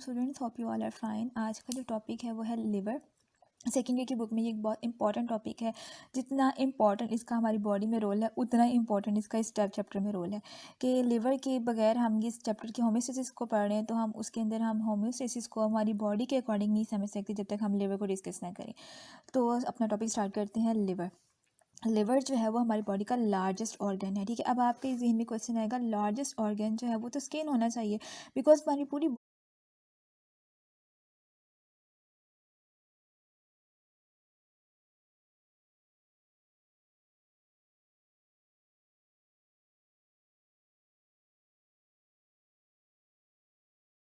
Students, hope you all are fine. आज का जो टॉपिक है वो है लिवर। सेकेंड ईयर की बुक में ये एक बहुत इंपॉर्टेंट टॉपिक है। जितना इंपॉर्टेंट इसका हमारी बॉडी में रोल है उतना ही इंपॉर्टेंट इसका इस चैप्टर में रोल है कि लिवर के बगैर हम इस चैप्टर की होम्योस्टेसिस को पढ़ रहे हैं तो हम उसके अंदर हम होम्योस्टेसिस को हमारी बॉडी के अकॉर्डिंग नहीं समझ सकते जब तक हम लिवर को डिस्कस ना करें। तो अपना टॉपिक स्टार्ट करते हैं। लिवर जो है वो हमारी बॉडी का लार्जेस्ट ऑर्गन है। ठीक है, अब आपके जहन में क्वेश्चन आएगा, लार्जेस्ट ऑर्गन जो है वो तो स्किन होना चाहिए, बिकॉज हमारी पूरी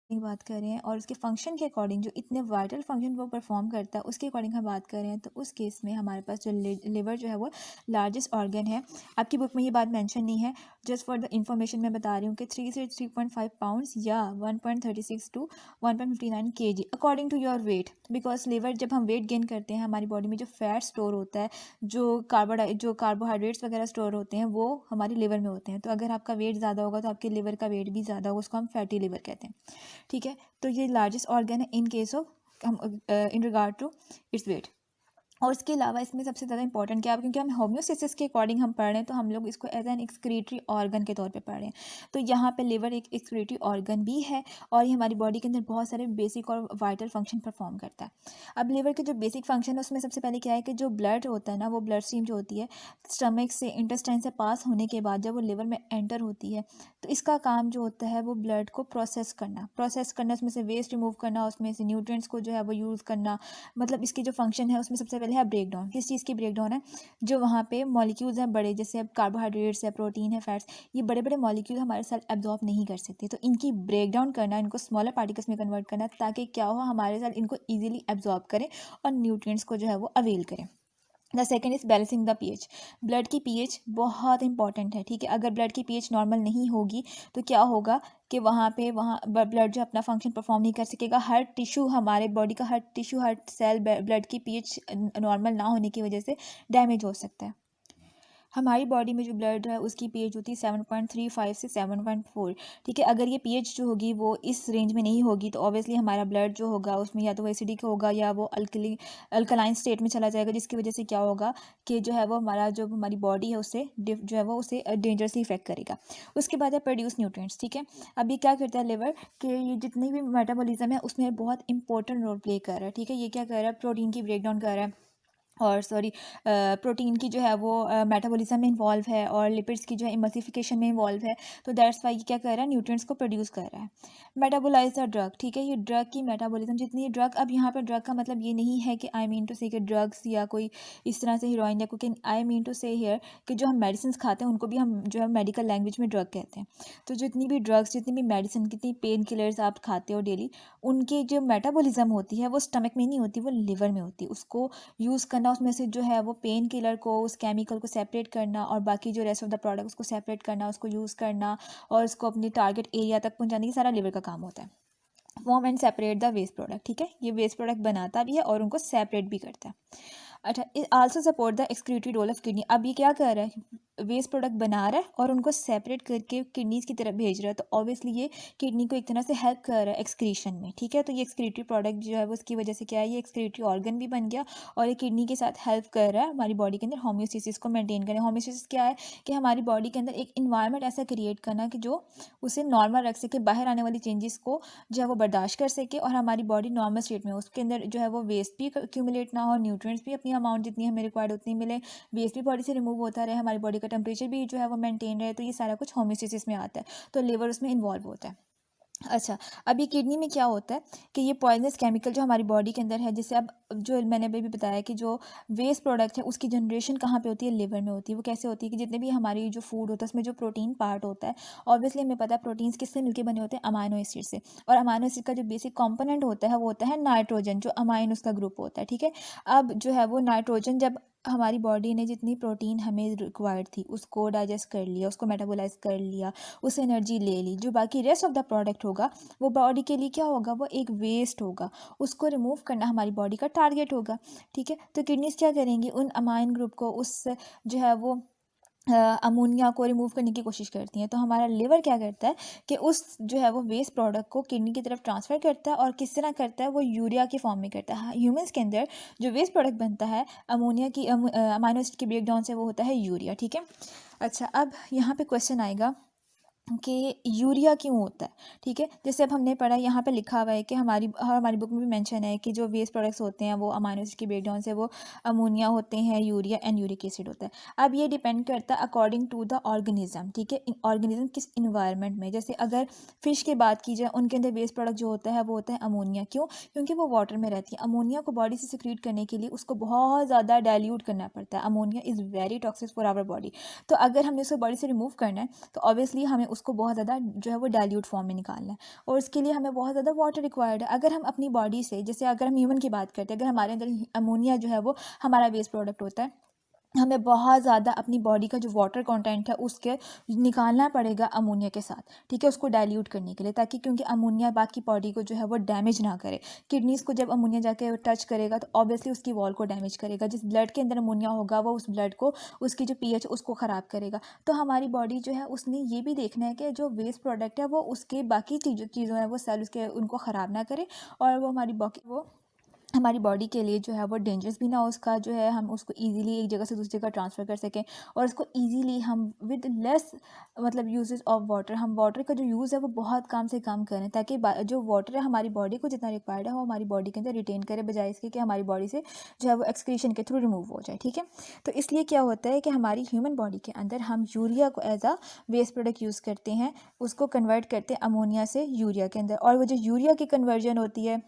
की बात कर रहे हैं और उसके फंक्शन के अकॉर्डिंग जो इतने वाइटल फंक्शन वो परफॉर्म करता है उसके अकॉर्डिंग हम बात कर रहे हैं, तो उस केस में हमारे पास जो लिवर जो है वो लार्जेस्ट ऑर्गन है। आपकी बुक में ये बात मेंशन नहीं है, जस्ट फॉर द इंफॉर्मेशन मैं बता रही हूँ कि 3 से 3.5 पाउंड्स या 1.36 टू 1.59 kg according to your weight. Because liver जब हम वेट गेन करते हैं हमारी बॉडी में जो फैट स्टोर होता है, जो कार्बोहाइड्रेट्स वगैरह स्टोर होते हैं वो हमारी लिवर में होते हैं। तो अगर आपका वेट ज़्यादा होगा तो आपके लिवर का वेट भी ज़्यादा होगा, उसको हम फैटी लिवर कहते हैं। ठीक है, तो ये लार्जेस्ट ऑर्गन है in case of in regard to its weight. और उसके अलावा इसमें सबसे ज़्यादा इंपॉर्टेंट क्या है, क्योंकि हम होम्योस्टेसिस के अकॉर्डिंग हम पढ़ रहे हैं तो हम लोग इसको एज एन एक्सक्रीटरी ऑर्गन के तौर पे पढ़ रहे हैं। तो यहाँ पे लिवर एक एक्सक्रीटरी ऑर्गन भी है और ये हमारी बॉडी के अंदर बहुत सारे बेसिक और वाइटल फंक्शन परफॉर्म करता है। अब लिवर के जो बेसिक फंक्शन है उसमें सबसे पहले क्या है कि जो ब्लड होता है ना, वो ब्लड स्ट्रीम जो होती है स्टमक से इंटेस्टाइन से पास होने के बाद जब वो लिवर में एंटर होती है तो इसका काम जो होता है वो ब्लड को प्रोसेस करना, उसमें से वेस्ट रिमूव करना, उसमें से न्यूट्रिएंट्स को जो है वो यूज़ करना। मतलब इसकी जो फंक्शन है उसमें सबसे पहले है ब्रेक डाउन। किस चीज़ की ब्रेक डाउन है? जो वहाँ पे मॉलिक्यूल्स हैं बड़े, जैसे अब कार्बोहाइड्रेट्स है, प्रोटीन है, फैट्स, ये बड़े बड़े मॉलिक्यूल हमारे सेल एब्जॉर्ब नहीं कर सकते, तो इनकी ब्रेक डाउन करना, इनको स्मॉलर पार्टिकल्स में कन्वर्ट करना ताकि क्या हो, हमारे सेल इनको ईजिली एब्जॉर्ब करें और न्यूट्रिएंट्स को जो है वो अवेल करें। The second is balancing the pH. Blood की पीएच बहुत इंपॉर्टेंट है। ठीक है, अगर ब्लड की पीएच नॉर्मल नहीं होगी तो क्या होगा कि वहाँ ब्लड जो अपना फंक्शन परफॉर्म नहीं कर सकेगा। हर टिश्यू, हमारे बॉडी का हर टिश्यू, हर सेल ब्लड की पीएच नॉर्मल ना होने की वजह से डैमेज हो सकता है। हमारी बॉडी में जो ब्लड है उसकी पीएच होती है 7.35 से 7.4। ठीक है, अगर ये पीएच जो होगी वो इस रेंज में नहीं होगी तो ऑब्वियसली हमारा ब्लड जो होगा उसमें या तो वो एसिडिक होगा या वो अल्कलाइन स्टेट में चला जाएगा, जिसकी वजह से क्या होगा कि जो है वो हमारी बॉडी है उससे जो है वो उसे डेंजरसली इफेक्ट करेगा। उसके बाद है प्रोड्यूस न्यूट्रिएंट्स। ठीक है, अभी क्या करता है लिवर कि ये जितनी भी मेटाबॉलिज्म है उसमें बहुत इंपॉर्टेंट रोल प्ले कर रहा है। ठीक है, ये क्या कर रहा है, प्रोटीन की ब्रेक डाउन कर रहा है और प्रोटीन की जो है वो मेटाबॉलिज्म में इन्वॉल्व है और लिपिड्स की जो है इमल्सिफिकेशन में इन्वॉल्व है। तो दैट्स वाई ये क्या कर रहा है, न्यूट्रिएंट्स को प्रोड्यूस कर रहा है। Metabolise the drug. ठीक है, ये ड्रग की मेटाबॉलिज्म जितनी ड्रग, अब यहाँ पर ड्रग का मतलब ये नहीं है कि आई मीन टू से कि ड्रग्स या कोई इस तरह से हीरोइन या कोकेन, आई मीन टू से हेयर कि जो हम मेडिसिन खाते हैं उनको भी हम जो है मेडिकल लैंग्वेज में ड्रग कहते हैं। तो जितनी भी ड्रग्स, जितनी भी मेडिसिन, कितनी पेन किलर्स आप खाते हो डेली, उनकी जो मेटाबॉलिज्म होती है वो स्टमक में नहीं होती, वो लिवर में होती है। उसको यूज़ करना, उसमें से जो है वो पेन किलर को, उस केमिकल को सेपरेट करना और बाकी जो रेस्ट ऑफ द प्रोडक्ट उसको सेपरेट करना, उसको यूज़ करना और उसको अपनी टारगेट एरिया तक पहुंचाने की सारा लिवर का काम होता है। Form and separate the waste product. ठीक है, ये वेस्ट प्रोडक्ट बनाता भी है और उनको सेपरेट भी करता है। अच्छा, it also support the excretory role of kidney. अब ये क्या कर रहा है, वेस्ट प्रोडक्ट बना रहा है और उनको सेपरेट करके किडनीज की तरफ भेज रहा है, तो ऑब्वियसली ये किडनी को एक तरह से हेल्प कर रहा है एक्सक्रीशन में। ठीक है, तो ये एक्सक्रीटरी प्रोडक्ट जो है वो उसकी वजह से क्या है, ये एक्सक्रीटरी ऑर्गन भी बन गया और ये किडनी के साथ हेल्प कर रहा है हमारी बॉडी के अंदर होम्योस्टेसिस को मेंटेन करें। होम्योस्टेसिस क्या है कि हमारी बॉडी के अंदर एक इन्वायरमेंट ऐसा क्रिएट करना कि जो उसे नॉर्मल रख सके, बाहर आने वाली चेंजेस को जो है वो बर्दाश्त कर सके और हमारी बॉडी नॉर्मल स्टेट में, उसके अंदर जो है वो वेस्ट भी एक्यूमुलेट ना हो, न्यूट्रिएंट्स भी अपनी अमाउंट जितनी हमें रिक्वायर्ड उतनी मिले, वेस्ट भी बॉडी से रिमूव होता रहे, हमारी बॉडी का टेम्परेचर भी जो है वो मेंटेन रहे। तो ये सारा कुछ होम्योस्टेसिस में आता है, तो लिवर उसमें इन्वॉल्व होता है। अच्छा, अभी किडनी में क्या होता है कि ये पॉइजनस केमिकल जो हमारी बॉडी के अंदर है, जैसे अब जो मैंने अभी भी बताया कि जो वेस्ट प्रोडक्ट है उसकी जनरेशन कहाँ पे होती है, लिवर में होती है। वो कैसे होती है कि जितने भी हमारी जो फूड होता है उसमें जो प्रोटीन पार्ट होता है, ऑब्वियसली हमें पता है प्रोटीन्स किससे मिलके बने होते हैं, अमाइनो एसिड से। और अमाइनो एसिड का जो बेसिक कंपोनेंट होता है वो होता है नाइट्रोजन, जो अमाइन उसका ग्रुप होता है। ठीक है, अब जो है वो नाइट्रोजन जब हमारी बॉडी ने जितनी प्रोटीन हमें रिक्वायर्ड थी उसको डाइजेस्ट कर लिया, उसको मेटाबोलाइज कर लिया, उससे एनर्जी ले ली, जो बाकी रेस्ट ऑफ द प्रोडक्ट होगा वो बॉडी के लिए क्या होगा, वो एक वेस्ट होगा, उसको रिमूव करना हमारी बॉडी का टारगेट होगा। ठीक है, तो किडनीज क्या करेंगी, उन अमाइन ग्रुप को, उस जो है वो अमोनिया को रिमूव करने की कोशिश करती हैं। तो हमारा लिवर क्या करता है कि उस जो है वो वेस्ट प्रोडक्ट को किडनी की तरफ ट्रांसफ़र करता है, और किस तरह करता है, वो यूरिया के फॉर्म में करता है। ह्यूमंस के अंदर जो वेस्ट प्रोडक्ट बनता है अमोनिया की अमाइनो एसिड के ब्रेकडाउन से, वो होता है यूरिया। ठीक है। अच्छा, अब यहाँ पे क्वेश्चन आएगा कि यूरिया क्यों होता है। ठीक है, जैसे अब हमने पढ़ा, यहाँ पे लिखा हुआ है कि हमारी बुक में भी मेंशन है कि जो वेस्ट प्रोडक्ट्स होते हैं वो अमाइनो एसिड के ब्रेकडाउन से वो अमोनिया होते हैं, यूरिया एंड यूरिक एसिड होता है। अब ये डिपेंड करता है अकॉर्डिंग टू द ऑर्गेनिज्म। ठीक है, ऑर्गेनिज्म किस इन्वायरमेंट में, जैसे अगर फ़िश की बात की जाए, उनके अंदर वेस्ट प्रोडक्ट जो होता है वो होता है अमोनिया। क्यों? क्योंकि वो वाटर में रहती है। अमोनिया को बॉडी से सिक्रीट करने के लिए उसको बहुत ज़्यादा डाइल्यूट करना पड़ता है। Ammonia is very toxic for our body. तो अगर हमने उसको बॉडी से रिमूव करना है, तो ऑब्वियसली हमें उसको बहुत ज़्यादा जो है वो डाइल्यूट फॉर्म में निकालना है, और उसके लिए हमें बहुत ज़्यादा वाटर रिक्वायर्ड है। अगर हम अपनी बॉडी से, जैसे अगर हम ह्यूमन की बात करते हैं, अगर हमारे अंदर अमोनिया जो है वो हमारा वेस्ट प्रोडक्ट होता है, हमें बहुत ज़्यादा अपनी बॉडी का जो वाटर कंटेंट है उसके निकालना पड़ेगा अमोनिया के साथ। ठीक है, उसको डाइल्यूट करने के लिए, ताकि क्योंकि अमोनिया बाकी बॉडी को जो है वो डैमेज ना करे। किडनीज़ को जब अमोनिया जाके टच करेगा तो ऑब्वियसली उसकी वॉल को डैमेज करेगा। जिस ब्लड के अंदर अमोनिया होगा वो उस ब्लड को, उसकी जो पीएच उसको ख़राब करेगा। तो हमारी बॉडी जो है उसने ये भी देखना है कि जो वेस्ट प्रोडक्ट है वो उसके बाकी चीज़ों है वो सेल उसके उनको ख़राब ना करे, और वो हमारी बॉडी के लिए जो है वो डेंजरस भी ना हो, उसका जो है हम उसको इजीली एक जगह से दूसरी जगह ट्रांसफ़र कर सकें, और उसको इजीली हम विद लेस मतलब यूजेस ऑफ वाटर, हम वाटर का जो यूज़ है वो बहुत कम से कम करें, ताकि जो वाटर है हमारी बॉडी को जितना रिक्वायर्ड है वो हमारी बॉडी के अंदर रिटेन करे, बजाय इसके कि हमारी बॉडी से जो है वो एक्सक्रीशन के थ्रू रिमूव हो जाए। ठीक है, तो इसलिए क्या होता है कि हमारी ह्यूमन बॉडी के अंदर हम यूरिया को as a waste product use करते हैं, उसको कन्वर्ट करते हैं अमोनिया से यूरिया के अंदर, और वो जो यूरिया की कन्वर्जन होती है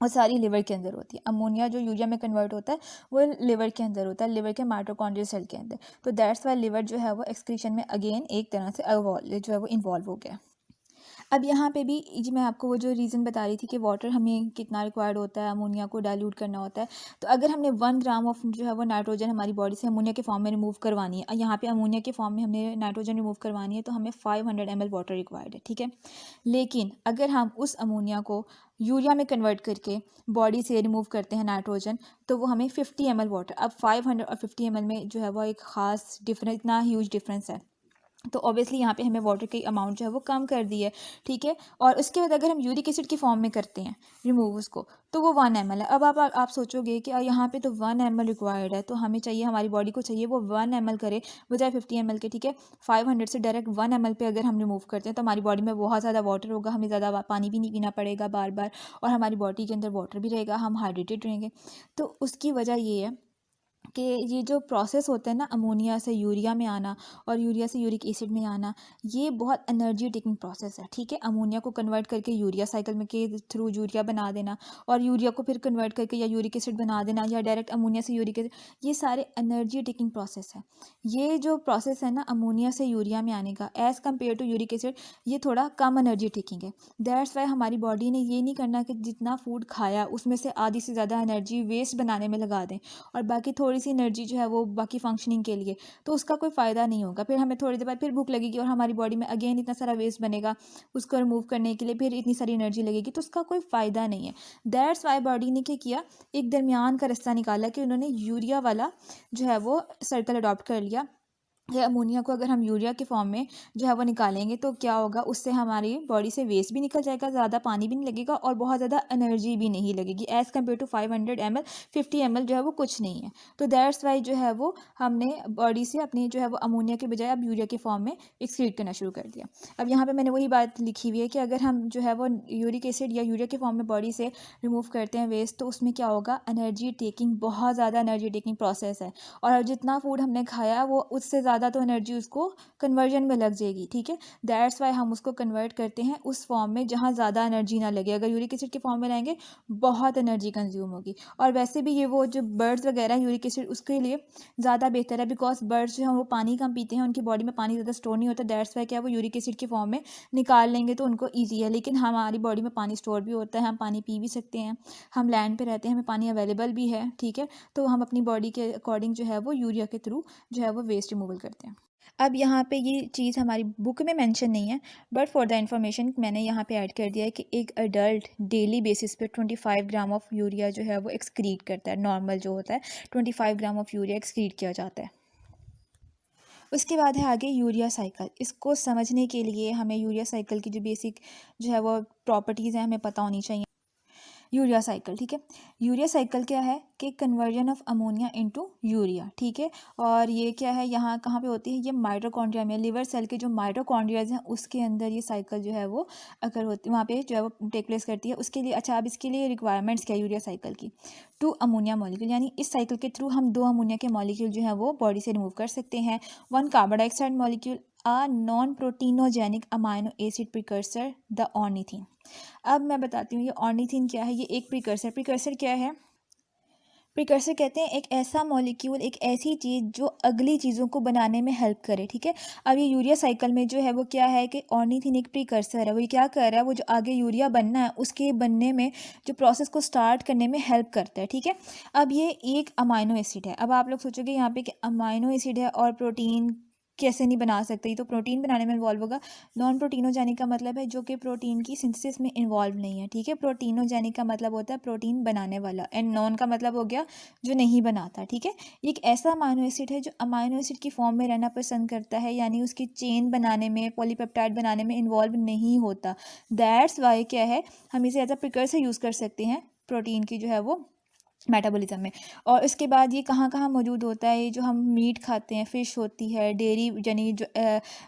वो सारी लिवर के अंदर होती है। अमोनिया जो यूरिया में कन्वर्ट होता है वो लिवर के अंदर होता है, लिवर के माइटोकॉन्ड्रियल सेल के अंदर। तो दैट्स वाई लिवर जो है वो एक्सक्रीशन में अगेन एक तरह से जो है वो इन्वॉल्व हो गया। अब यहाँ पे भी जी मैं आपको वो जो रीज़न बता रही थी कि वाटर हमें कितना रिक्वायर्ड होता है, अमोनिया को डाइल्यूट करना होता है। तो अगर हमने 1 ग्राम ऑफ जो है वो नाइट्रोजन हमारी बॉडी से अमोनिया के फॉर्म में रिमूव करवानी है, यहाँ पे अमोनिया के फॉर्म में हमने नाइट्रोजन रिमूव करवानी है, तो हमें 500 ml वाटर रिक्वायर्ड है। ठीक है, लेकिन अगर हम उस अमोनिया को यूरिया में कन्वर्ट करके बॉडी से रिमूव करते हैं नाइट्रोजन, तो वो हमें 50 ml वाटर, अब 500 और 50 ml में जो है वो एक ख़ास डिफरेंस, इतना ह्यूज डिफरेंस है। तो ऑब्वियसली यहाँ पे हमें वाटर की अमाउंट जो है वो कम कर दी है। ठीक है, और उसके बाद अगर हम यूरिक एसिड की फॉर्म में करते हैं रिमूव उसको, तो वो 1 ml है। अब आप सोचोगे कि यहाँ पे तो 1 ml रिक्वायर्ड है, तो हमें चाहिए, हमारी बॉडी को चाहिए वो 1 ml करे बजाय 50 ml के। ठीक है, 500 से डायरेक्ट 1 ml पे अगर हम रिमूव करते हैं तो हमारी बॉडी में बहुत ज़्यादा वाटर होगा, हमें ज़्यादा पानी भी नहीं पीना पड़ेगा बार बार, और हमारी बॉडी के अंदर वाटर भी रहेगा, हम हाइड्रेटेड रहेंगे। तो उसकी वजह ये है कि ये जो प्रोसेस होता है ना, अमोनिया से यूरिया में आना और यूरिया से यूरिक एसिड में आना, ये बहुत एनर्जी टेकिंग प्रोसेस है। ठीक है, अमोनिया को कन्वर्ट करके यूरिया साइकिल में के थ्रू यूरिया बना देना, और यूरिया को फिर कन्वर्ट करके या यूरिक एसिड बना देना, या डायरेक्ट अमोनिया से यूरिक एसिड, ये सारे एनर्जी टेकिंग प्रोसेस है। ये जो प्रोसेस है ना अमोनिया से यूरिया में आने का, as compare to uric acid, ये थोड़ा कम एनर्जी टेकिंग है। दैट्स वाई हमारी बॉडी ने ये नहीं करना कि जितना फूड खाया उसमें से आधी से ज़्यादा एनर्जी वेस्ट बनाने में लगा दें, और बाकी थोड़ी सी एनर्जी जो है वो बाकी फंक्शनिंग के लिए, तो उसका कोई फ़ायदा नहीं होगा। फिर हमें थोड़ी देर बाद फिर भूख लगेगी, और हमारी बॉडी में अगेन इतना सारा वेस्ट बनेगा, उसको रिमूव करने के लिए फिर इतनी सारी एनर्जी लगेगी, तो उसका कोई फ़ायदा नहीं है। दैट्स वाई बॉडी ने क्या किया, एक दरमियान का रास्ता निकाला कि उन्होंने यूरिया वाला जो है वो सर्कल अडॉप्ट कर लिया। ये अमोनिया को अगर हम यूरिया के फॉर्म में जो है वो निकालेंगे, तो क्या होगा, उससे हमारी बॉडी से वेस्ट भी निकल जाएगा, ज़्यादा पानी भी नहीं लगेगा, और बहुत ज़्यादा एनर्जी भी नहीं लगेगी। As compare to 500 ml, 50 ml जो है वो कुछ नहीं है। तो दैट्स वाई जो है वो हमने बॉडी से अपनी जो है वो अमोनिया के बजाय अब यूरिया के फॉर्म में एक्सक्रीट करना शुरू कर दिया। अब यहाँ पर मैंने वही बात लिखी हुई है कि अगर हम जो है वो यूरिक एसिड या यूरिया के फॉर्म में बॉडी से रिमूव करते हैं वेस्ट, तो उसमें क्या होगा, एनर्जी टेकिंग, बहुत ज़्यादा एनर्जी टेकिंग प्रोसेस है, और जितना फूड हमने खाया वो उससे ज़्यादा तो एनर्जी उसको कन्वर्जन में लग जाएगी। ठीक है, दैट्स वाई हम उसको कन्वर्ट करते हैं उस फॉर्म में जहाँ ज़्यादा एनर्जी ना लगे। अगर यूरिक एसिड के फॉर्म में लाएंगे बहुत एनर्जी कंज्यूम होगी, और वैसे भी ये वो जो बर्ड्स वगैरह हैं, यूरिक एसिड उसके लिए ज़्यादा बेहतर है, बिकॉज बर्ड्स जो हैं वो पानी कम पीते हैं, उनकी बॉडी में पानी ज़्यादा स्टोर नहीं होता। दैट्स वाई क्या वो यूरिक एसिड के फॉर्म में निकाल लेंगे तो उनको ईजी है। लेकिन हमारी बॉडी में पानी स्टोर भी होता है, हम पानी पी भी सकते हैं, हम लैंड पर रहते हैं, हमें पानी अवेलेबल भी है। ठीक है, तो हम अपनी बॉडी के अकॉर्डिंग जो है वो यूरिया के थ्रू जो है वो वेस्ट रिमूवल करते हैं। अब यहाँ पे ये चीज़ हमारी बुक में मेंशन नहीं है, बट फॉर द इन्फॉर्मेशन मैंने यहाँ पे ऐड कर दिया है कि एक अडल्ट डेली बेसिस पे 25 ग्राम ऑफ यूरिया जो है वो एक्सक्रीट करता है। नॉर्मल जो होता है 25 ग्राम ऑफ यूरिया एक्सक्रीट किया जाता है। उसके बाद है आगे यूरिया साइकिल। इसको समझने के लिए हमें यूरिया साइकिल की जो बेसिक जो है वो प्रॉपर्टीज़ हैं हमें पता होनी चाहिए। यूरिया साइकिल, ठीक है। यूरिया साइकिल क्या है कि conversion of ammonia into urea, ठीक है। और ये क्या है, यहाँ कहाँ पे होती है, ये माइटोकॉन्ड्रिया में, लिवर सेल के जो माइटोकॉन्ड्रियाज हैं उसके अंदर ये साइकिल जो है वो अगर होती, वहाँ पे जो है वो टेक प्लेस करती है। उसके लिए अच्छा, अब इसके लिए रिक्वायरमेंट्स क्या है यूरिया साइकिल की? 2 अमोनिया मॉलिक्यूल, यानी इस साइकिल के थ्रू हम 2 अमोनिया के मॉलिक्यूल जो है वो बॉडी से रिमूव कर सकते हैं। 1 carbon dioxide molecule, a non-proteinogenic amino acid precursor, the ornithine। अब मैं बताती हूँ ये ऑर्निथिन क्या है। ये एक प्रिकर्सर, प्रिकर्सर क्या है? प्रिकर्सर कहते हैं एक ऐसा मॉलिक्यूल, एक ऐसी चीज़ जो अगली चीज़ों को बनाने में हेल्प करे, ठीक है। अब ये यूरिया साइकिल में जो है वो क्या है कि ऑर्निथिन एक प्रिकर्सर है। वो ये क्या कर रहा है, वो जो आगे यूरिया बनना है उसके बनने में, जो प्रोसेस को स्टार्ट करने में हेल्प करता है, ठीक है। अब ये एक अमाइनो एसिड है। अब आप लोग सोचोगे यहाँ पे कि अमाइनो एसिड है और प्रोटीन कैसे नहीं बना सकते, ये तो प्रोटीन बनाने में इन्वॉल्व होगा। नॉन प्रोटीनोजेनिक का मतलब है जो कि प्रोटीन की सिंथेसिस में इन्वॉल्व नहीं है, ठीक है। प्रोटीनोजेनिक का मतलब होता है प्रोटीन बनाने वाला, एंड नॉन का मतलब हो गया जो नहीं बनाता, ठीक है। ये एक ऐसा अमाइनो एसिड है जो अमाइनो एसिड की फॉर्म में रहना पसंद करता है, यानी उसकी चेन बनाने में, पॉलीपेप्टाइड बनाने में इन्वॉल्व नहीं होता। दैट्स वाई क्या है, हम इसे एज अ प्रिकर्सर यूज़ कर सकते हैं प्रोटीन की जो है वो मेटाबॉलिज्म में। और उसके बाद ये कहाँ कहाँ मौजूद होता है, ये जो हम मीट खाते हैं, फ़िश होती है, डेयरी यानी जो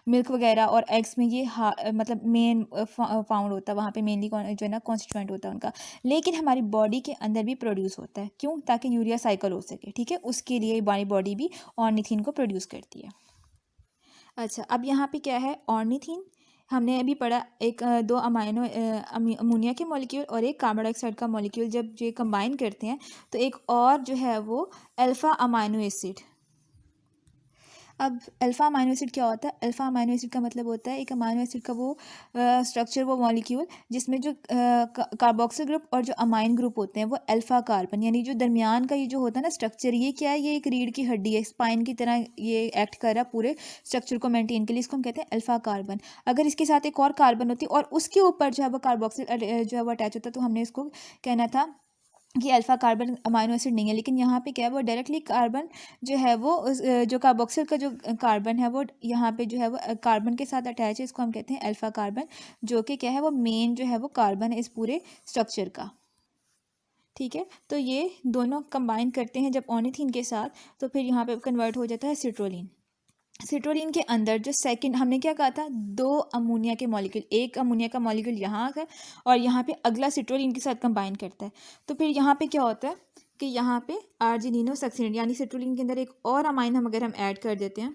मिल्क वगैरह और एग्स में ये मतलब मेन फाउंड होता है, वहाँ पे मेनली जो है ना कॉन्स्टिट्यूएंट होता है उनका। लेकिन हमारी बॉडी के अंदर भी प्रोड्यूस होता है, क्यों? ताकि यूरिया साइकिल हो सके, ठीक है। उसके लिए हमारी बॉडी भी ऑर्निथिन को प्रोड्यूस करती है। अच्छा, अब यहाँ पे क्या है, ऑर्निथिन हमने अभी पढ़ा, एक 2 अमाइनो अमोनिया के मॉलिक्यूल और एक कार्बन डाइऑक्साइड का मॉलिक्यूल जब ये कंबाइन करते हैं तो एक और जो है वो अल्फ़ा अमाइनो एसिड। अब अल्फ़ा अमाइनो एसिड क्या होता है? अल्फ़ा अमाइनो एसिड का मतलब होता है एक अमाइनो एसिड का वो स्ट्रक्चर, वो मॉलिक्यूल जिसमें जो कार्बोक्सिल ग्रुप और जो अमाइन ग्रुप होते हैं वो अल्फ़ा कार्बन, यानी जो दरमियान का ये जो होता है ना स्ट्रक्चर, ये क्या है, ये एक रीढ़ की हड्डी है, स्पाइन की तरह ये एक्ट कर रहा है पूरे स्ट्रक्चर को मेंटेन के लिए। इसको हम कहते हैं अल्फ़ा कार्बन। अगर इसके साथ एक और कार्बन होती और उसके ऊपर जो है वो कार्बोक्सिल जो है वो अटैच होता, तो हमने इसको कहना था कि अल्फ़ा कार्बन अमाइनो एसिड नहीं है। लेकिन यहाँ पे क्या है, वो डायरेक्टली कार्बन जो है वो जो कार्बोक्सिल का जो कार्बन है वो यहाँ पे जो है वो कार्बन के साथ अटैच है, इसको हम कहते हैं अल्फ़ा कार्बन, जो कि क्या है, वो मेन जो है वो कार्बन है इस पूरे स्ट्रक्चर का, ठीक है। तो ये दोनों कंबाइन करते हैं जब ऑर्निथिन के साथ, तो फिर यहाँ पे कन्वर्ट हो जाता है सिट्रोलिन। सिट्रोलिन के अंदर जो सेकंड हमने क्या कहा था, 2 अमोनिया के मॉलिक्यूल, एक अमोनिया का मॉलिक्यूल यहाँ है और यहाँ पे अगला सिट्रोलिन के साथ कंबाइन करता है। तो फिर यहाँ पे क्या होता है कि यहाँ पे आर्जिनिनो सक्सिनेट, यानी सिट्रोलिन के अंदर एक और अमाइन हम अगर हम ऐड कर देते हैं,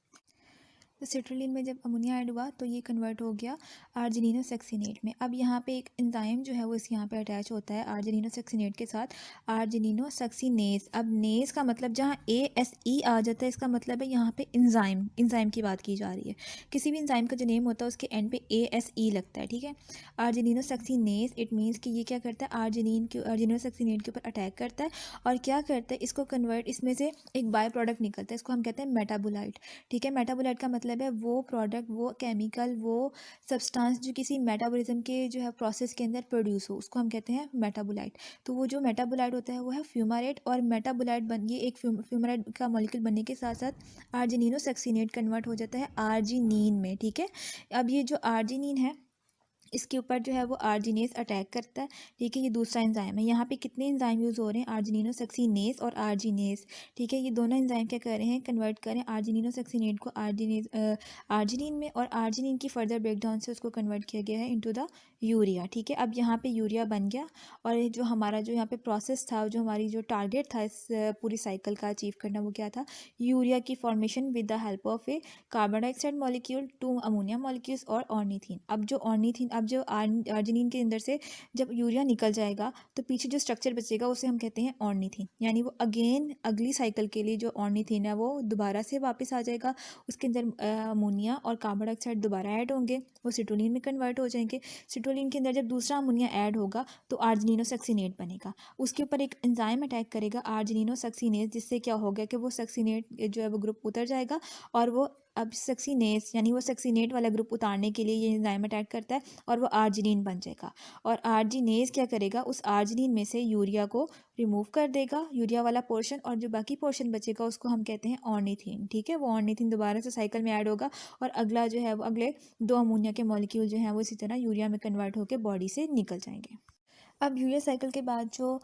तो सिट्रोलिन में जब अमोनिया ऐड हुआ तो ये कन्वर्ट हो गया आर्जिनिनो सक्सिनेट में। अब यहाँ पे एक एंजाइम जो है वो इस यहाँ पे अटैच होता है आर्जिनिनो सक्सिनेट के साथ, आर्जिनिनो सक्सिनेस। अब नेस का मतलब जहाँ ASE आ जाता है, इसका मतलब है यहाँ पे एंजाइम, एंजाइम की बात की जा रही है। किसी भी एंजाइम का जो नेम होता है उसके एंड पे ASE लगता है, ठीक है। आर्जिनिनो सक्सिनेस, इट मीन्स कि ये क्या करता है, आर्जिनिनो सक्सिनेट के ऊपर अटैक करता है और क्या करता है, इसको कन्वर्ट, इसमें से एक बाय प्रोडक्ट निकलता है, इसको हम कहते हैं मेटाबोलाइट, ठीक है। मेटाबोलाइट का मतलब है वो प्रोडक्ट, वो केमिकल, वो सब्सटेंस जो किसी मेटाबॉलिज्म के जो है प्रोसेस के अंदर प्रोड्यूस हो, उसको हम कहते हैं मेटाबोलाइट। तो वो जो मेटाबोलाइट होता है वो है फ्यूमारेट, और मेटाबोलाइट बन, ये एक फ्यूमारेट का मॉलिक्यूल बनने के साथ साथ आर्जिनिनो सक्सिनेट कन्वर्ट हो जाता है आर्जिनिन में, ठीक है। अब ये जो आर्जिनिन है इसके ऊपर जो है वो आर्जिनेस अटैक करता है, ठीक है। ये दूसरा एंजाइम है। यहाँ पे कितने एंजाइम यूज़ हो रहे हैं, आर्जिनिनो सक्सिनेस और आर्जिनेस, ठीक है। ये दोनों एंजाइम क्या कर रहे हैं, कन्वर्ट कर रहे हैं आर्जिनिनो सक्सिनेट को आर्जिनिन में, और आर्जिनिन की फर्दर ब्रेकडाउन से उसको कन्वर्ट किया गया है इनटू द यूरिया, ठीक है। अब यहाँ पे यूरिया बन गया, और ये जो हमारा जो यहाँ पे प्रोसेस था, जो हमारी जो टारगेट था इस पूरी साइकिल का अचीव करना, वो क्या था, यूरिया की formation with the help of A carbon dioxide molecule, 2 ammonia molecules और ऑर्निथिन। अब जो आर्जिनिन के अंदर से जब यूरिया निकल जाएगा तो पीछे जो स्ट्रक्चर बचेगा उसे हम कहते हैं ऑर्निथिन, यानी वो अगेन अगली साइकिल के लिए जो ऑर्निथिन है वो दोबारा से वापस आ जाएगा। उसके अंदर अमोनिया और कार्बन डाइऑक्साइड दोबारा ऐड होंगे, वो सिट्रोलिन में कन्वर्ट हो जाएंगे। सिट्रोलिन के अंदर जब दूसरा अमोनिया ऐड होगा तो आर्जिनिनो सक्सिनेट बनेगा। उसके ऊपर एक एंजाइम अटैक करेगा आर्जिनिनो सक्सिनेस, जिससे क्या होगा कि वो सक्सिनेट जो है वो ग्रुप उतर जाएगा और वो अब सक्सीनेस यानी वो सक्सीनेट वाला ग्रुप उतारने के लिए ये एंजाइम अटैक करता है और वो आर्जिनिन बन जाएगा। और आर्जिनेज क्या करेगा, उस आर्जिनिन में से यूरिया को रिमूव कर देगा, यूरिया वाला पोर्शन, और जो बाकी पोर्शन बचेगा उसको हम कहते हैं ऑर्निथिन। ठीक है, वो ऑर्निथिन दोबारा से साइकिल में ऐड होगा और अगला जो है वो अगले 2 अमोनिया के मॉलिक्यूल जो हैं वो इसी तरह यूरिया में कन्वर्ट होकर बॉडी से निकल जाएंगे। अब यूरिया साइकिल के बाद जो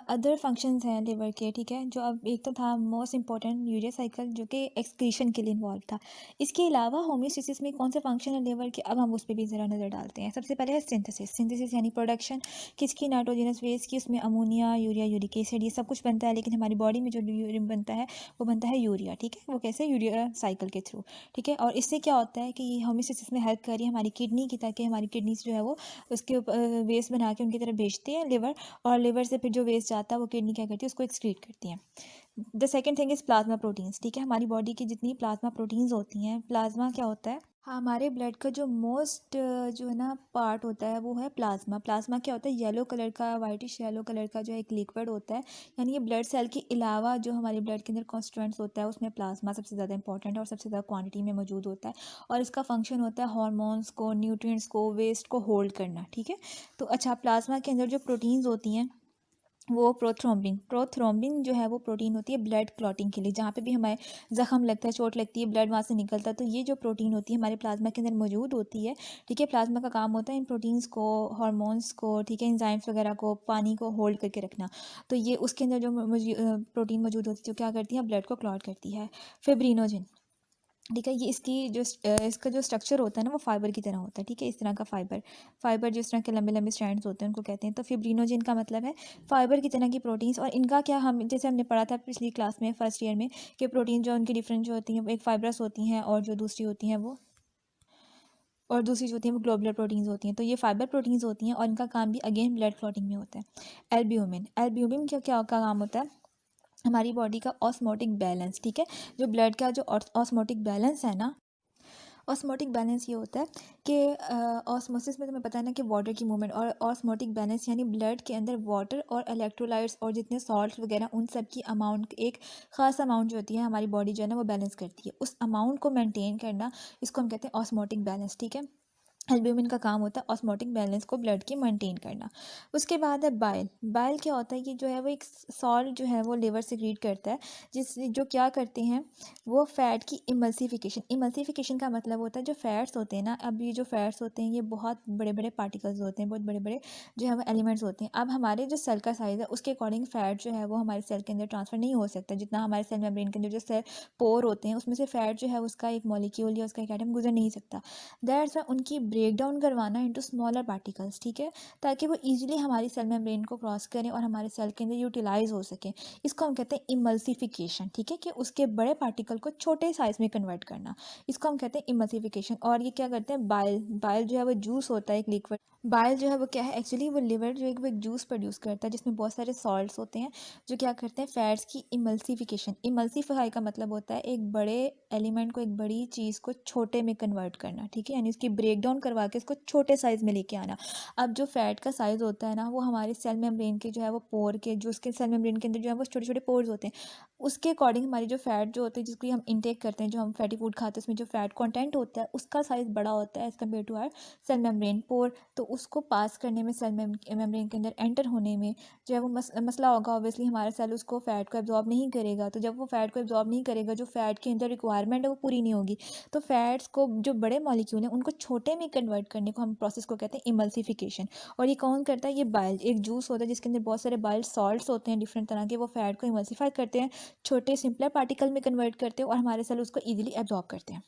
अदर फंक्शंस हैं लिवर के, ठीक है, जो अब एक तो था मोस्ट इंपॉर्टेंट यूरिया साइकिल जो कि एक्सक्रीशन के लिए इन्वॉल्व था। इसके अलावा होम्योस्टेसिस में कौन से फंक्शन है लिवर के, अब हम उस पर भी ज़रा नज़र डालते हैं। सबसे पहले है सिंथेसिस। सिंथेसिस यानी प्रोडक्शन किसकी, नाइट्रोजनस वेस्ट की, उसमें अमोनिया, यूरिया, यूरिक एसिड, ये सब कुछ बनता है। लेकिन हमारी बॉडी में जो यूरिया बनता है वो बनता है यूरिया। ठीक है, वो कैसे, यूरिया साइकिल के थ्रू। ठीक है, और इससे क्या होता है कि होम्योस्टेसिस में हेल्प कर रही है हमारी किडनी की, ताकि हमारी किडनी जो है वो उसके वेस्ट बना के उनकी तरफ भेजती है लिवर, और लिवर से फिर जो वेस्ट जाता है वो किडनी क्या करती है, उसको एक्सक्रीट करती है। The second thing is plasma proteins. ठीक है, हमारी बॉडी की जितनी प्लाज्मा प्रोटीन्स होती हैं, प्लाज्मा क्या होता है, हाँ, हमारे ब्लड का जो मोस्ट जो है ना पार्ट होता है वो है प्लाज्मा। प्लाज्मा क्या होता है, येलो कलर का, वाइटिश येलो कलर का जो एक लिक्विड होता है। यानी ये ब्लड सेल के अलावा जो हमारे ब्लड के अंदर कॉन्स्टिट्यूएंट्स होता है उसमें प्लाज्मा सबसे ज़्यादा इंपॉर्टेंट है और सबसे ज़्यादा क्वांटिटी में मौजूद होता है। और इसका फंक्शन होता है हार्मोन्स को, न्यूट्रिएंट्स को, वेस्ट को होल्ड करना। ठीक है, तो अच्छा, प्लाज्मा के अंदर जो प्रोटीन्स होती हैं वो प्रोथ्रोम्बिन जो है वो प्रोटीन होती है ब्लड क्लॉटिंग के लिए। जहाँ पे भी हमें ज़ख्म लगता है, चोट लगती है, ब्लड वहाँ से निकलता है, तो ये जो प्रोटीन होती है हमारे प्लाज्मा के अंदर मौजूद होती है। ठीक है, प्लाज्मा का काम होता है इन प्रोटीन्स को, हार्मोन्स को, ठीक है, एंजाइम्स वगैरह को, पानी को होल्ड करके रखना। तो ये उसके अंदर जो प्रोटीन मौजूद होती है जो क्या करती है, ब्लड को क्लॉट करती है। फिब्रिनोजिन, ठीक है, ये इसकी जो इसका जो स्ट्रक्चर होता है ना वो फाइबर की तरह होता है। ठीक है, इस तरह का फाइबर जिस तरह के लंबे लंबे स्ट्रैंड्स होते हैं उनको कहते हैं। तो फिब्रिनोजिन का मतलब है फाइबर की तरह की प्रोटीन्स। और इनका क्या, हम जैसे हमने पढ़ा था पिछली क्लास में फर्स्ट ईयर में, कि प्रोटीन जो उनकी डिफरेंट जो होती हैं, एक फाइब्रस होती हैं और जो दूसरी होती हैं वो, और दूसरी जो होती हैं वो ग्लोबुलर प्रोटीन्स होती हैं। तो ये फाइबर प्रोटीन्स होती हैं और इनका काम भी अगेन ब्लड क्लॉटिंग में होता है। एल्ब्यूमिन, एल्ब्यूमिन क्या क्या का काम होता है, हमारी बॉडी का ऑस्मोटिक बैलेंस। ठीक है, जो ब्लड का जो ऑस्मोटिक बैलेंस है ना, ऑस्मोटिक बैलेंस ये होता है कि ऑस्मोसिस में तुम्हें पता है ना कि वाटर की मूवमेंट, और ऑस्मोटिक बैलेंस यानी ब्लड के अंदर वाटर और इलेक्ट्रोलाइट्स और जितने सॉल्ट्स वगैरह उन सब की अमाउंट, एक ख़ास अमाउंट जो होती है हमारी बॉडी जो है ना वो बैलेंस करती है। उस अमाउंट को मेंटेन करना, इसको हम कहते हैं ऑस्मोटिक बैलेंस। ठीक है, एल्ब्यूमिन का काम होता है ऑस्मोटिक बैलेंस को ब्लड की मेंटेन करना। उसके बाद है बाइल। बाइल क्या होता है कि जो है वो एक सॉल्ट जो है वो लिवर सेक्रीट करता है, जिस जो क्या करते हैं, वो फैट की इमल्सिफिकेशन। इमल्सिफिकेशन का मतलब होता है जो फैट्स होते हैं ना, अब ये जो फैट्स होते हैं ये बहुत बड़े बड़े पार्टिकल्स होते हैं, बहुत बड़े बड़े जो है वो एलिमेंट्स होते हैं। अब हमारे जो सेल का साइज़ है उसके अकॉर्डिंग फैट जो है वो हमारे सेल के अंदर ट्रांसफ़र नहीं हो सकता। जितना हमारे सेल मेम्ब्रेन के अंदर जो सेल पोर होते हैं उसमें से फैट जो है उसका एक मॉलिक्यूल या उसका एक एटम गुजर नहीं सकता। दैट्स वाई उनकी ब्रेक डाउन करवाना इंटू स्मॉलर पार्टिकल्स। ठीक है, ताकि वो ईजिली हमारी सेल मेम्ब्रेन को क्रॉस करें और हमारे सेल के अंदर यूटिलाइज हो सकें। इसको हम कहते हैं इमल्सिफिकेशन। ठीक है, कि उसके बड़े पार्टिकल को छोटे साइज में कन्वर्ट करना, इसको हम कहते हैं इमल्सिफिकेशन। और ये क्या करते हैं, बाइल, बाइल जो है वो जूस होता है एक लिक्विड। बाइल जो है वो क्या है, एक्चुअली वो लिवर जो है वो एक जूस प्रोड्यूस करता है जिसमें बहुत सारे सॉल्ट्स होते हैं जो क्या करते हैं, फैट्स की इमल्सिफिकेशन। इमल्सीफाई का मतलब होता है एक बड़े एलिमेंट को, एक बड़ी चीज़ को छोटे में कन्वर्ट करना। ठीक है, यानी उसकी ब्रेक डाउन करवा के इसको छोटे साइज़ में लेके आना। अब जो फैट का साइज़ होता है ना वो हमारे सेल मेम्ब्रेन के जो है वो पोर के, जो उसके सेल मेम्ब्रेन के अंदर जो है वो छोटे छोटे पोर्स होते हैं, उसके अकॉर्डिंग हमारी जो फैट जो होती है जिसको हम इंटेक करते हैं, जो हम फैटी फूड खाते हैं उसमें जो फैट कंटेंट होता है उसका साइज़ बड़ा होता है as compare to our cell membrane pore. तो उसको पास करने में, सेल मेम्ब्रेन के अंदर एंटर होने में जो है वो मसला होगा। ऑब्वियसली हमारा सेल उसको फ़ैट को एब्जॉर्ब नहीं करेगा, तो जब वो फ़ैट को एब्जॉर्ब नहीं करेगा, जो फ़ैट के अंदर रिक्वायरमेंट है वो पूरी नहीं होगी। तो फैट्स को, जो बड़े मॉलिक्यूल हैं उनको छोटे में कन्वर्ट करने को हम प्रोसेस को कहते हैं इमल्सिफिकेशन। और ये कौन करता है, ये बाइल, एक जूस होता है जिसके अंदर बहुत सारे बाइल सॉल्ट्स होते हैं डिफरेंट तरह के, वो फैट को इमल्सिफाई करते हैं, छोटे सिंपलर पार्टिकल में कन्वर्ट करते हैं और हमारे सेल उसको ईजिली एब्जॉर्ब करते हैं।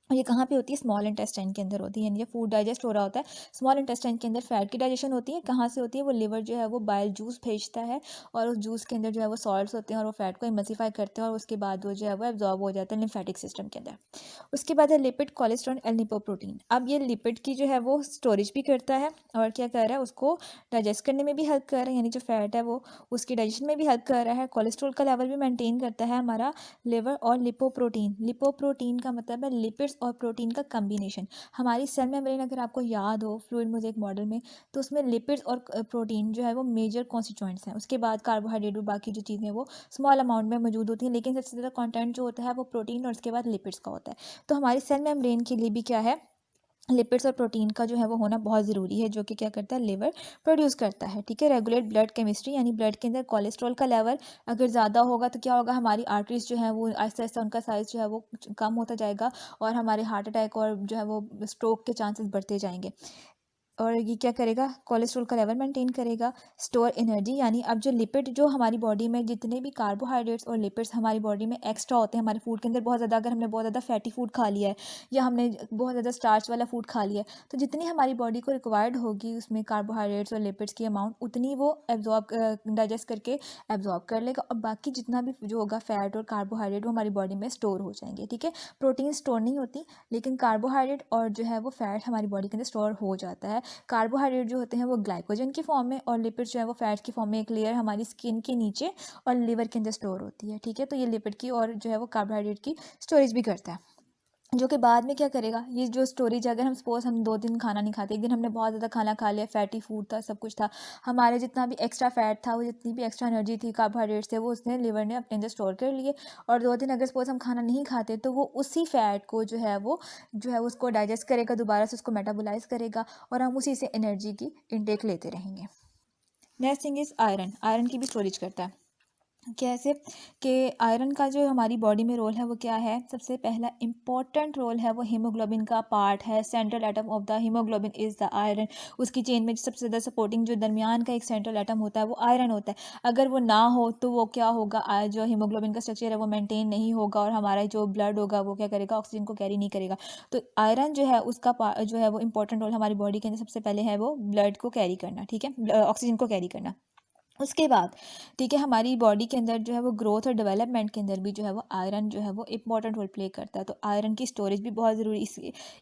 और ये कहाँ पे होती है, स्मॉल इंटेस्टाइन के अंदर होती है। यानी जब फूड डाइजेस्ट हो रहा होता है स्मॉल इंटेस्टाइन के अंदर फैट की डाइजेशन होती है। कहाँ से होती है, वो लिवर जो है वो बाइल जूस भेजता है और उस जूस के अंदर जो है वो सॉल्ट्स होते हैं और वो फैट को इमल्सिफाई करते हैं और उसके बाद वो जो है वो एब्जॉर्ब हो जाता है लिम्फेटिक सिस्टम के अंदर। उसके बाद है लिपिड, कोलेस्ट्रॉल एंड लिपोप्रोटीन। अब ये लिपिड की जो है वो स्टोरेज भी करता है और क्या कर रहा है, उसको डाइजेस्ट करने में भी हेल्प कर रहा है, यानी जो फैट है वो उसकी डाइजेशन में भी हेल्प कर रहा है। कोलेस्ट्रॉल का लेवल भी मेंटेन करता है हमारा लिवर। और लिपोप्रोटीन, लिपोप्रोटीन का मतलब है लिपिड्स और प्रोटीन का कम्बिनेशन। हमारी सेल मेम्ब्रेन अगर आपको याद हो फ्लूइड मोज़ेक मॉडल में, तो उसमें लिपिड्स और प्रोटीन जो है वो मेजर कॉन्स्टिट्यूएंट्स हैं। उसके बाद कार्बोहाइड्रेट और बाकी जो चीज़ें हैं वो स्मॉल अमाउंट में मौजूद होती हैं, लेकिन सबसे ज़्यादा कंटेंट जो होता है वो प्रोटीन और उसके बाद लिपिड्स का होता है। तो हमारी सेल मेम्ब्रेन के लिए भी क्या है, लिपिड्स और प्रोटीन का जो है वो होना बहुत ज़रूरी है, जो कि क्या करता है, लिवर प्रोड्यूस करता है। ठीक है, रेगुलेट ब्लड केमिस्ट्री, यानी ब्लड के अंदर कोलेस्ट्रॉल का लेवल अगर ज़्यादा होगा तो क्या होगा, हमारी आर्टरीज जो है वो आहिस्ता आहिस्ता उनका साइज़ जो है वो कम होता जाएगा और हमारे हार्ट अटैक और जो है वो स्ट्रोक के चांसेस बढ़ते जाएंगे। और ये क्या करेगा, कोलेस्ट्रॉल का लेवल मेंटेन करेगा। स्टोर एनर्जी, यानी अब जो लिपिड जो हमारी बॉडी में जितने भी कार्बोहाइड्रेट्स और लिपिड्स हमारी बॉडी में एक्स्ट्रा होते हैं हमारे फूड के अंदर, बहुत ज़्यादा अगर हमने बहुत ज़्यादा फैटी फूड खा लिया है या हमने बहुत ज़्यादा स्टार्च वाला फूड खा लिया है, तो जितनी हमारी बॉडी को रिक्वायर्ड होगी उसमें कार्बोहाइड्रेट्स और लिपिड्स की अमाउंट, उतनी वो एब्जॉर्ब डाइजेस्ट करके एब्जॉर्ब कर लेगा, और बाकी जितना भी जो होगा फैट और कार्बोहाइड्रेट वो हमारी बॉडी में स्टोर हो जाएंगे। ठीक है, प्रोटीन स्टोर नहीं होती, लेकिन कार्बोहाइड्रेट और जो है वो फैट हमारी बॉडी के अंदर स्टोर हो जाता है। कार्बोहाइड्रेट जो होते हैं वो ग्लाइकोजन की फॉर्म में, और लिपिड जो है वो फैट की फॉर्म में एक लेयर हमारी स्किन के नीचे और लिवर के अंदर स्टोर होती है। ठीक है, तो ये लिपिड की और जो है वो कार्बोहाइड्रेट की स्टोरेज भी करता है, जो कि बाद में क्या करेगा, ये जो स्टोरेज, अगर हम सपोज हम 2 दिन खाना नहीं खाते, एक दिन हमने बहुत ज़्यादा खाना खा लिया, फैटी फूड था, सब कुछ था, हमारे जितना भी एक्स्ट्रा फैट था, वो जितनी भी एक्स्ट्रा एनर्जी थी, कार्बोहाइड्रेट्स थे, वो उसने लिवर ने अपने अंदर स्टोर कर लिए। और 2 दिन अगर सपोज हम खाना नहीं खाते, तो वो उसी फैट को जो है उसको डाइजेस्ट करेगा, दोबारा से उसको मेटाबोलाइज करेगा, और हम उसी से एनर्जी की इनटेक लेते रहेंगे। Next thing is iron. Iron की भी स्टोरेज करता है। कैसे कि आयरन का जो हमारी बॉडी में रोल है वो क्या है, सबसे पहला इंपॉर्टेंट रोल है वो हीमोग्लोबिन का पार्ट है। Central atom of the haemoglobin is the iron. उसकी चेन में सबसे ज़्यादा सपोर्टिंग जो दरमियान का एक सेंट्रल एटम होता है वो आयरन होता है। अगर वो ना हो तो वो क्या होगा, जो हीमोग्लोबिन का स्ट्रक्चर है वो मेंटेन नहीं होगा, और हमारा जो ब्लड होगा वो क्या करेगा, ऑक्सीजन को कैरी नहीं करेगा। तो आयरन जो है उसका जो है वो इंपॉर्टेंट रोल हमारी बॉडी के अंदर सबसे पहले है वो ब्लड को कैरी करना। ठीक है, ऑक्सीजन को कैरी करना। उसके बाद ठीक है, हमारी बॉडी के अंदर जो है वो ग्रोथ और डेवलपमेंट के अंदर भी जो है वो आयरन जो है वो इंपॉर्टेंट रोल प्ले करता है। तो आयरन की स्टोरेज भी बहुत ज़रूरी,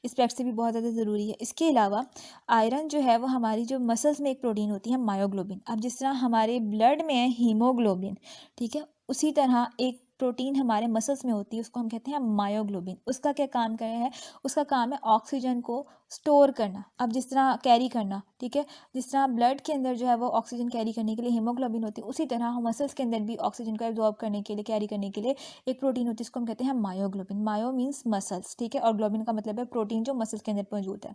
इस फैक्ट से भी बहुत ज़्यादा ज़रूरी है। इसके अलावा आयरन जो है वो हमारी जो मसल्स में एक प्रोटीन होती है मायोग्लोबिन। अब जिस तरह हमारे ब्लड में है हीमोग्लोबिन, ठीक है, उसी तरह एक प्रोटीन हमारे मसल्स में होती है, उसको हम कहते हैं मायोग्लोबिन। उसका क्या काम कर है, उसका काम है ऑक्सीजन को स्टोर करना। अब जिस तरह कैरी करना, ठीक है, जिस तरह ब्लड के अंदर जो है वो ऑक्सीजन कैरी करने के लिए हीमोग्लोबिन होती है, उसी तरह मसल्स के अंदर भी ऑक्सीजन को एब्जॉर्ब करने के लिए, कैरी करने के लिए एक प्रोटीन होती है, इसको हम कहते हैं मायोग्लोबिन। मायो मीन्स मसल्स, ठीक है, और ग्लोबिन का मतलब है प्रोटीन जो मसल्स के अंदर मौजूद है।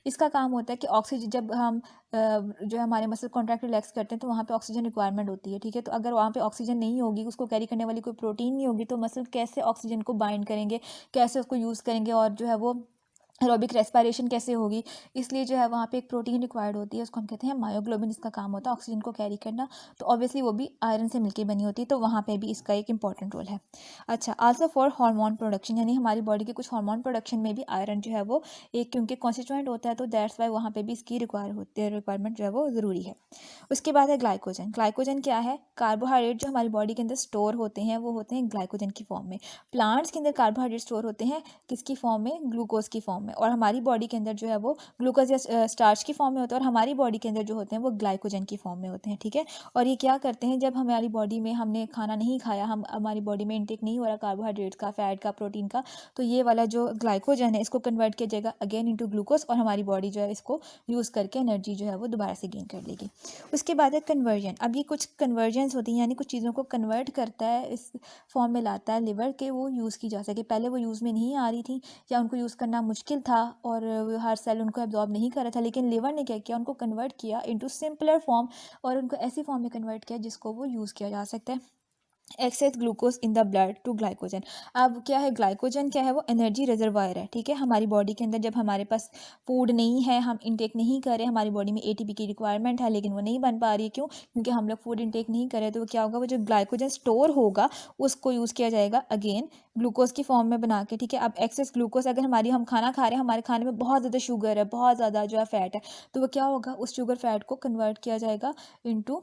इसका काम होता है कि ऑक्सीजन, जब हम जो हमारे मसल कॉन्ट्रैक्ट रिलैक्स करते हैं तो वहाँ पे ऑक्सीजन रिक्वायरमेंट होती है। ठीक है, तो अगर वहाँ पे ऑक्सीजन नहीं होगी, उसको कैरी करने वाली कोई प्रोटीन नहीं होगी, तो मसल कैसे ऑक्सीजन को बाइंड करेंगे, कैसे उसको यूज़ करेंगे, और जो है वो एरोबिक रेस्पिरेशन कैसे होगी। इसलिए जो है वहाँ पे एक प्रोटीन रिक्वायर्ड होती है, उसको हम कहते हैं मायोग्लोबिन। इसका काम होता है ऑक्सीजन को कैरी करना, तो ऑब्वियसली वो भी आयरन से मिलकर बनी होती है, तो वहाँ पे भी इसका एक इंपॉर्टेंट रोल है। अच्छा, आल्सो फॉर हार्मोन प्रोडक्शन, यानी हमारी बॉडी के कुछ हार्मोन प्रोडक्शन में भी आयरन जो है वो एक क्योंकि कॉन्स्टिट्यूएंट होता है, तो दैट्स वाई वहाँ पे भी इसकी रिक्वायरमेंट जो है वो ज़रूरी है। उसके बाद है ग्लाइकोजन। ग्लाइकोजन क्या है, कार्बोहाइड्रेट जो हमारी बॉडी के अंदर स्टोर होते हैं वो होते हैं ग्लाइकोजन की फॉर्म में। प्लांट्स के अंदर कार्बोहाइड्रेट स्टोर होते हैं किसकी फॉर्म में, ग्लूकोज की फॉर्म में, और हमारी बॉडी के अंदर जो है वो ग्लूकोज या स्टार्च की फॉर्म में होता है, और हमारी बॉडी के अंदर जो होते हैं वो ग्लाइकोजन की फॉर्म में होते हैं। ठीक है, और ये क्या करते हैं, जब हमारी बॉडी में हमने खाना नहीं खाया, हमारी बॉडी में इनटेक नहीं हो रहा कार्बोहाइड्रेट का, फैट का, प्रोटीन का, तो ये वाला जो ग्लाइकोजन है इसको कन्वर्ट किया जाएगा अगेन इंटू ग्लूकोज, और हमारी बॉडी जो है इसको यूज़ करके एनर्जी जो है वो दोबारा से गेन कर लेगी। उसके बाद है कन्वर्जन। अब ये कुछ कन्वर्जन्स होती हैं, यानी कुछ चीज़ों को कन्वर्ट करता है, इस फॉर्म में लाता है लिवर के वो यूज़ की जा सके। पहले वो यूज़ में नहीं आ रही थी या उनको यूज़ करना मुश्किल था और हर सेल उनको एब्जॉर्ब नहीं कर रहा था, लेकिन लिवर ने क्या किया, उनको कन्वर्ट किया इनटू सिंपलर फॉर्म, और उनको ऐसी फॉर्म में कन्वर्ट किया जिसको वो यूज़ किया जा सकता है। Excess glucose in the blood to glycogen. अब क्या है, ग्लाइकोजन क्या है, वो एनर्जी रिजर्वायर है। ठीक है, हमारी बॉडी के अंदर जब हमारे पास फूड नहीं है, हम इंटेक नहीं कर रहे, हमारी बॉडी में एटीपी की रिक्वायरमेंट है लेकिन वो नहीं बन पा रही है, क्यों, क्योंकि हम लोग फूड इंटेक नहीं कर रहे, तो वो क्या होगा, वो जो ग्लाइकोजन स्टोर होगा उसको यूज़ किया जाएगा अगेन ग्लूकोज की फॉर्म में बना के। ठीक है, अब एक्सेस ग्लूकोज, अगर हम खाना खा रहे हैं, हमारे खाने में बहुत ज़्यादा शुगर है, बहुत ज़्यादा जो है फैट है, तो वो क्या होगा, उस शुगर फैट को कन्वर्ट किया जाएगा इंटू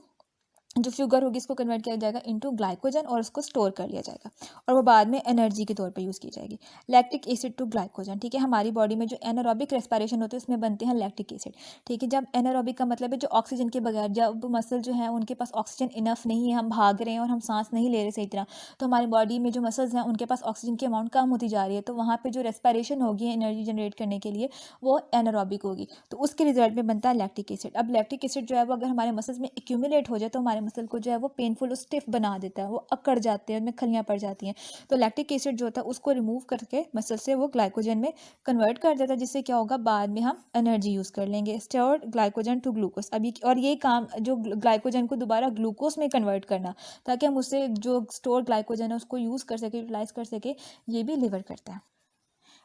जो शुगर होगी इसको कन्वर्ट किया जाएगा इनटू ग्लाइकोजन और उसको स्टोर कर लिया जाएगा और वो बाद में एनर्जी के तौर पे यूज़ की जाएगी। लैक्टिक एसिड टू ग्लाइकोजन, ठीक है। हमारी बॉडी में जो एनारोबिक रेस्पिरेशन होती है उसमें बनते हैं लैक्टिक एसिड, ठीक है। जब एनारोबिक का मतलब है जो ऑक्सीजन के बगैर, जब मसल जो है उनके पास ऑक्सीजन इनफ नहीं है, हम भाग रहे हैं और हम सांस नहीं ले रहे सही तरह, तो हमारी बॉडी में जो मसल्स हैं उनके पास ऑक्सीजन की अमाउंट कम होती जा रही है, तो वहाँ पर जो रेस्पिरेशन होगी एनर्जी जनरेट करने के लिए वो एनारोबिक होगी, तो उसके रिजल्ट में बनता है लैक्टिक एसिड। अब लैक्टिक एसिड जो है वो अगर हमारे मसल्स में एक्यूमुलेट हो जाए तो हमारे मसल को जो है वो पेनफुल, स्टिफ बना देता है, वो अकड़ जाते हैं, उनमें खलियाँ पड़ जाती हैं। तो लैक्टिक एसिड जो होता है उसको रिमूव करके मसल से वो ग्लाइकोजन में कन्वर्ट कर देता है, जिससे क्या होगा बाद में हम एनर्जी यूज़ कर लेंगे। स्टोर्ड ग्लाइकोजन टू ग्लूकोज, अभी और ये काम जो ग्लाइकोजन को दोबारा ग्लूकोज में कन्वर्ट करना, ताकि हम उससे जो स्टोर ग्लाइकोजन है उसको यूज़ कर सके, यूटिलाइज कर सके, ये भी लिवर करता है।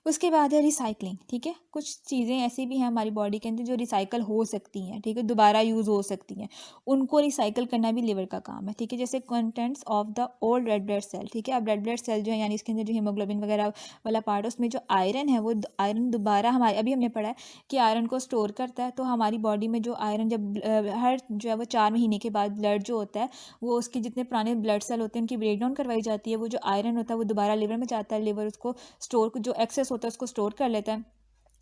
उसके बाद है रिसाइकलिंग, ठीक है। कुछ चीज़ें ऐसी भी हैं हमारी बॉडी के अंदर जो रिसाइकल हो सकती हैं, ठीक है, दोबारा यूज़ हो सकती हैं, उनको रिसाइकल करना भी लिवर का काम है, ठीक है। जैसे contents of the old red blood cell, ठीक है। अब रेड ब्लड सेल जो है यानी इसके अंदर जो हीमोग्लोबिन वगैरह वाला पार्ट है उसमें जो आयरन है वो आयरन दोबारा हमारे, अभी हमने पढ़ा है कि आयरन को स्टोर करता है, तो हमारी बॉडी में जो आयरन जब हर जो है वो 4 महीने के बाद ब्लड जो होता है वो उसके जितने पुराने ब्लड सेल होते हैं उनकी ब्रेक डाउन करवाई जाती है, वो जो आयरन होता है वो दोबारा लिवर में जाता है, लिवर उसको स्टोर, जो एक्सेस होता है उसको स्टोर कर लेता है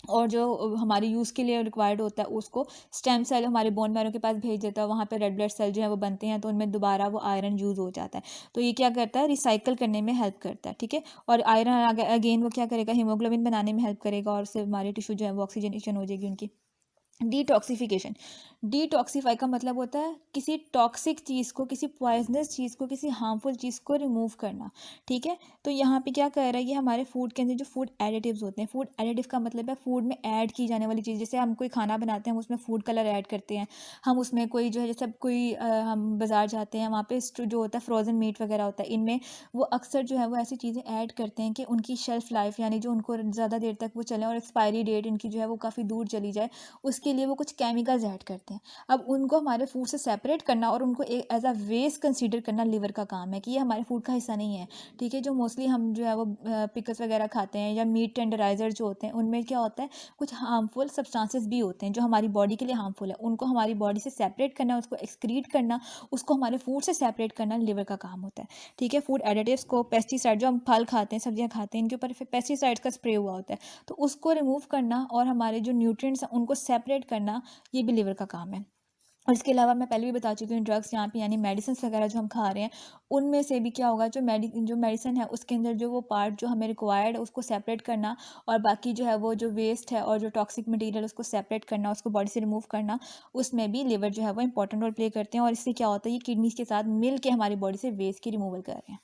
और जो हमारे यूज़ के लिए रिक्वायर्ड होता है उसको स्टेम सेल हमारे बोन मैरो के पास भेज देता है, वहाँ पे रेड ब्लड सेल जो है वो बनते हैं, तो उनमें दोबारा वो आयरन यूज़ हो जाता है। तो ये क्या करता है, रिसाइकल करने में हेल्प करता है, ठीक है। और आयरन अगेन वो क्या करेगा, हीमोग्लोबिन बनाने में हेल्प करेगा और उससे हमारे टिश्यू जो है वो ऑक्सीजनेशन हो जाएगी उनकी। डिटॉक्सिफिकेशन, डिटॉक्सीफाई का मतलब होता है किसी टॉक्सिक चीज़ को, किसी पॉइजनस चीज़ को, किसी हार्मफुल चीज़ को रिमूव करना, ठीक है। तो यहाँ पे क्या कर रहा है, ये हमारे फूड के अंदर जो फूड एडिटिव्स होते हैं, फूड एडिटिव का मतलब है फूड में ऐड की जाने वाली चीज़। जैसे हम कोई खाना बनाते हैं हम उसमें फूड कलर ऐड करते हैं, हम उसमें कोई जो है जैसे कोई हम बाज़ार जाते हैं वहाँ पे जो होता है फ्रोज़न मीट वगैरह होता है, इनमें वो अक्सर जो है वो ऐसी चीज़ें ऐड करते हैं कि उनकी शेल्फ़ लाइफ यानी जो उनको ज़्यादा देर तक वो चलें और एक्सपायरी डेट इनकी जो है वो काफ़ी दूर चली जाए, उसके लिए वो कुछ केमिकल्स ऐड करते हैं। अब उनको हमारे फूड से सेपरेट करना और उनको एक एज अ वेस्ट कंसीडर करना लिवर का काम है कि ये हमारे फूड का हिस्सा नहीं है, ठीक है। जो मोस्टली हम जो है वो पिकल्स वगैरह खाते हैं या मीट टेंडराइजर जो होते हैं उनमें क्या होता है, कुछ हार्मफुल सब्सटेंसेस भी होते हैं जो हमारी बॉडी के लिए हार्मफुल है, उनको हमारी बॉडी से सेपरेट करना, उसको एक्सक्रीट करना, उसको हमारे फूड से सेपरेट करना लिवर का काम होता है, ठीक है। फूड एडिटिव्स को, पेस्टिसाइड जो हम फल खाते हैं, सब्जियां खाते हैं, इनके ऊपर पेस्टिसाइड्स का स्प्रे हुआ होता है, तो उसको रिमूव करना और हमारे जो न्यूट्रिएंट्स हैं उनको सेपरेट करना, ये भी लिवर का काम है। और इसके अलावा मैं पहले भी बता चुकी हूँ ड्रग्स यहाँ पे यानी मेडिसिन वगैरह जो हम खा रहे हैं उनमें से भी क्या होगा, जो मेडिसिन है उसके अंदर जो वो पार्ट जो हमें रिक्वायर्ड है उसको सेपरेट करना और बाकी जो है वो जो वेस्ट है और जो टॉक्सिक मटेरियल उसको सेपरेट करना, उसको बॉडी से रिमूव करना, उसमें भी लिवर जो है वो इंपॉर्टेंट रोल प्ले करते हैं और इससे क्या होता है, ये किडनीज के साथ मिल के हमारी बॉडी से वेस्ट की रिमूवल कर रहे हैं।